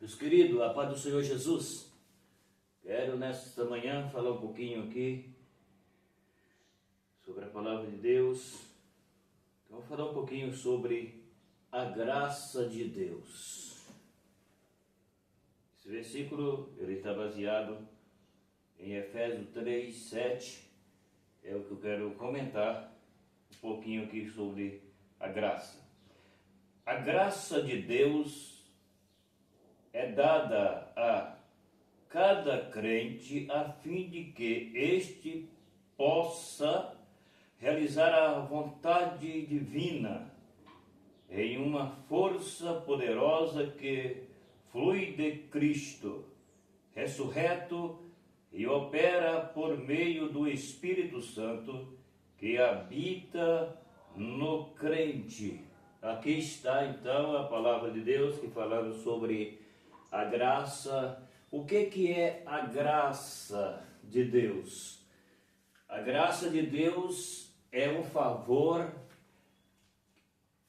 Meus queridos, a paz do Senhor Jesus. Quero nesta manhã falar um pouquinho aqui sobre a palavra de Deus. Então, vou falar um pouquinho sobre a graça de Deus. Esse versículo ele está baseado em Efésios 3, 7. É o que eu quero comentar um pouquinho aqui sobre a graça. A graça de Deus é dada a cada crente a fim de que este possa realizar a vontade divina em uma força poderosa que flui de Cristo, ressurreto, e opera por meio do Espírito Santo que habita no crente. Aqui está então a palavra de Deus que falando sobre a graça. O que é a graça de Deus? A graça de Deus é um favor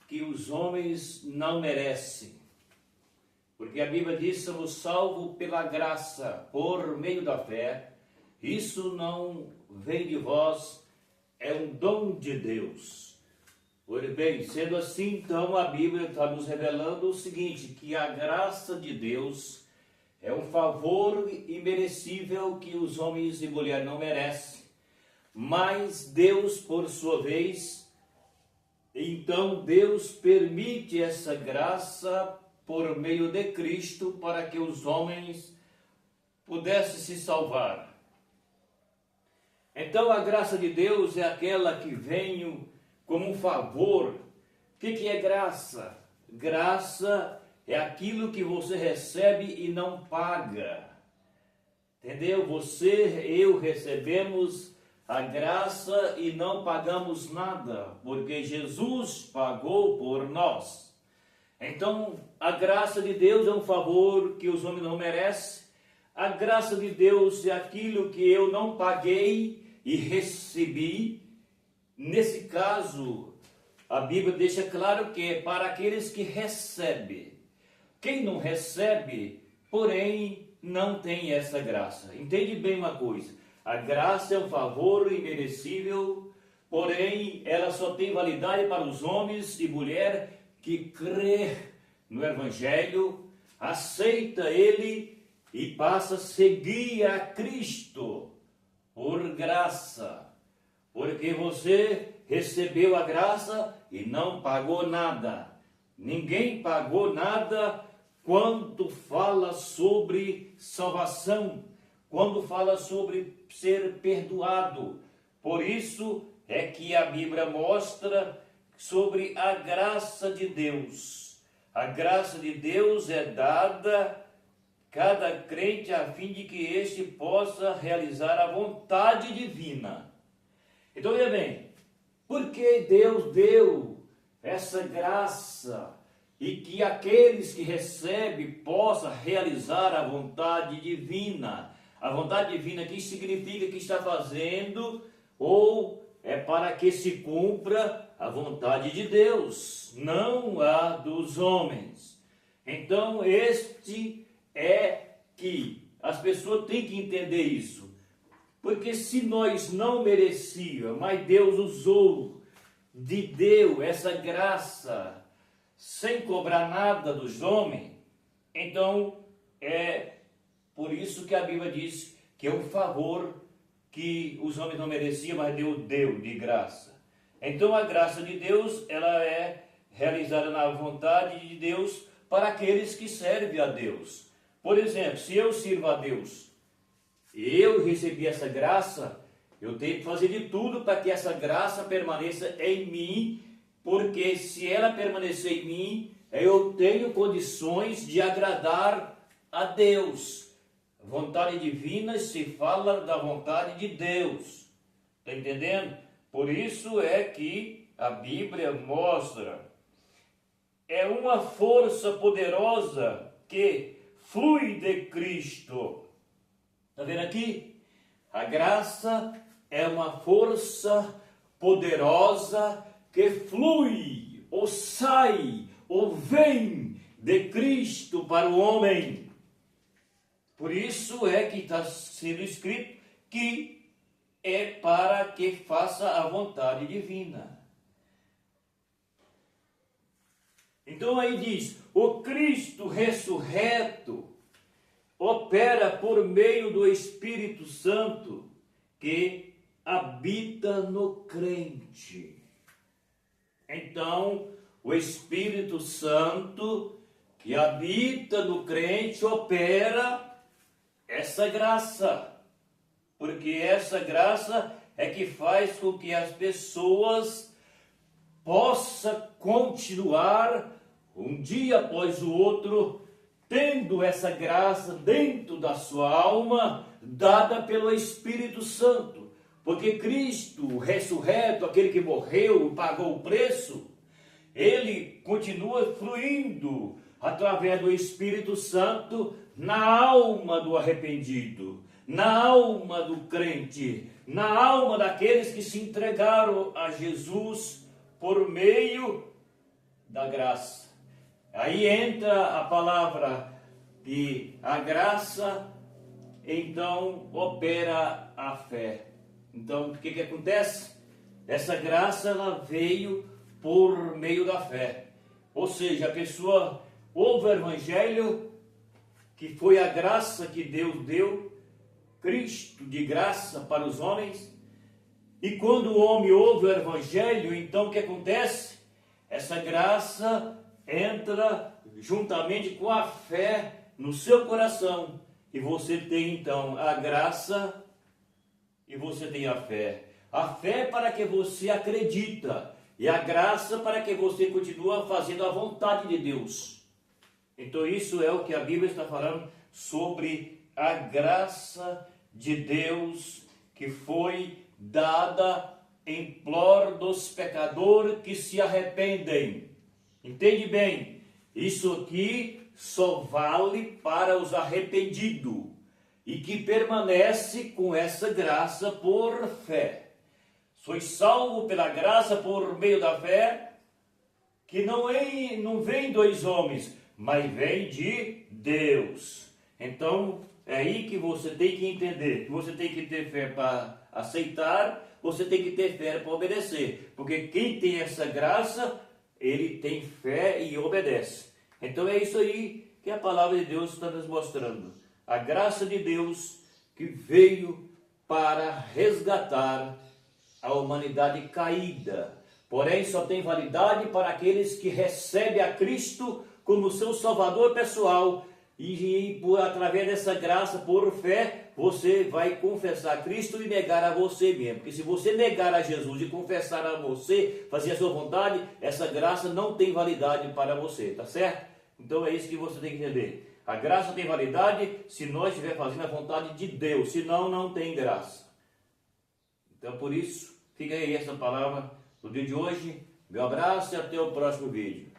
que os homens não merecem. Porque a Bíblia diz: somos salvos pela graça, por meio da fé. Isso não vem de vós, é um dom de Deus. Pois bem, sendo assim, então a Bíblia está nos revelando o seguinte, que a graça de Deus é um favor imerecível que os homens e mulheres não merecem. Mas Deus, por sua vez, então Deus permite essa graça por meio de Cristo para que os homens pudessem se salvar. Então a graça de Deus é aquela que vem como um favor. O que é graça? Graça é aquilo que você recebe e não paga. Entendeu? Você, eu recebemos a graça e não pagamos nada, porque Jesus pagou por nós. Então, a graça de Deus é um favor que os homens não merecem. A graça de Deus é aquilo que eu não paguei e recebi. Nesse caso, a Bíblia deixa claro que é para aqueles que recebem. Quem não recebe, porém, não tem essa graça. Entende bem uma coisa? A graça é um favor imerecível, porém, ela só tem validade para os homens e mulheres que crê no Evangelho, aceita ele e passa a seguir a Cristo por graça. Porque você recebeu a graça e não pagou nada. Ninguém pagou nada quando fala sobre salvação, quando fala sobre ser perdoado. Por isso é que a Bíblia mostra sobre a graça de Deus. A graça de Deus é dada a cada crente a fim de que este possa realizar a vontade divina. Então, veja bem, por que Deus deu essa graça e que aqueles que recebem possam realizar a vontade divina? A vontade divina aqui significa que está fazendo ou é para que se cumpra a vontade de Deus, não a dos homens. Então, este é que as pessoas têm que entender isso. Porque se nós não merecíamos, mas Deus usou, deu essa graça sem cobrar nada dos homens, então é por isso que a Bíblia diz que é um favor que os homens não mereciam, mas Deus deu de graça. Então a graça de Deus, ela é realizada na vontade de Deus para aqueles que servem a Deus. Por exemplo, se eu sirvo a Deus, eu recebi essa graça, eu tenho que fazer de tudo para que essa graça permaneça em mim, porque se ela permanecer em mim, eu tenho condições de agradar a Deus. A vontade divina se fala da vontade de Deus. Está entendendo? Por isso é que a Bíblia mostra. É uma força poderosa que flui de Cristo. Está vendo aqui? A graça é uma força poderosa que flui, ou sai, ou vem de Cristo para o homem. Por isso é que está sendo escrito que é para que faça a vontade divina. Então aí diz, o Cristo ressurreto opera por meio do Espírito Santo que habita no crente. Então, o Espírito Santo que habita no crente opera essa graça. Porque essa graça é que faz com que as pessoas possam continuar um dia após o outro, tendo essa graça dentro da sua alma, dada pelo Espírito Santo. Porque Cristo, o ressurreto, aquele que morreu e pagou o preço, ele continua fluindo através do Espírito Santo na alma do arrependido, na alma do crente, na alma daqueles que se entregaram a Jesus por meio da graça. Aí entra a palavra que a graça, então, opera a fé. Então, o que acontece? Essa graça, ela veio por meio da fé. Ou seja, a pessoa ouve o Evangelho, que foi a graça que Deus deu, Cristo de graça para os homens. E quando o homem ouve o Evangelho, então o que acontece? Essa graça entra juntamente com a fé no seu coração. E você tem então a graça e você tem a fé. A fé para que você acredita. E a graça para que você continue fazendo a vontade de Deus. Então isso é o que a Bíblia está falando sobre a graça de Deus que foi dada em prol dos pecadores que se arrependem. Entende bem? Isso aqui só vale para os arrependidos e que permanece com essa graça por fé. Sois salvo pela graça por meio da fé, que não vem dos homens, mas vem de Deus. Então, é aí que você tem que entender, que você tem que ter fé para aceitar, você tem que ter fé para obedecer. Porque quem tem essa graça, ele tem fé e obedece. Então é isso aí que a palavra de Deus está nos mostrando. A graça de Deus que veio para resgatar a humanidade caída. Porém, só tem validade para aqueles que recebem a Cristo como seu Salvador pessoal. E através dessa graça, por fé, você vai confessar Cristo e negar a você mesmo. Porque se você negar a Jesus e confessar a você, fazer a sua vontade, essa graça não tem validade para você, tá certo? Então é isso que você tem que entender. A graça tem validade se nós estivermos fazendo a vontade de Deus, senão não tem graça. Então por isso, fica aí essa palavra do dia de hoje. Meu abraço e até o próximo vídeo.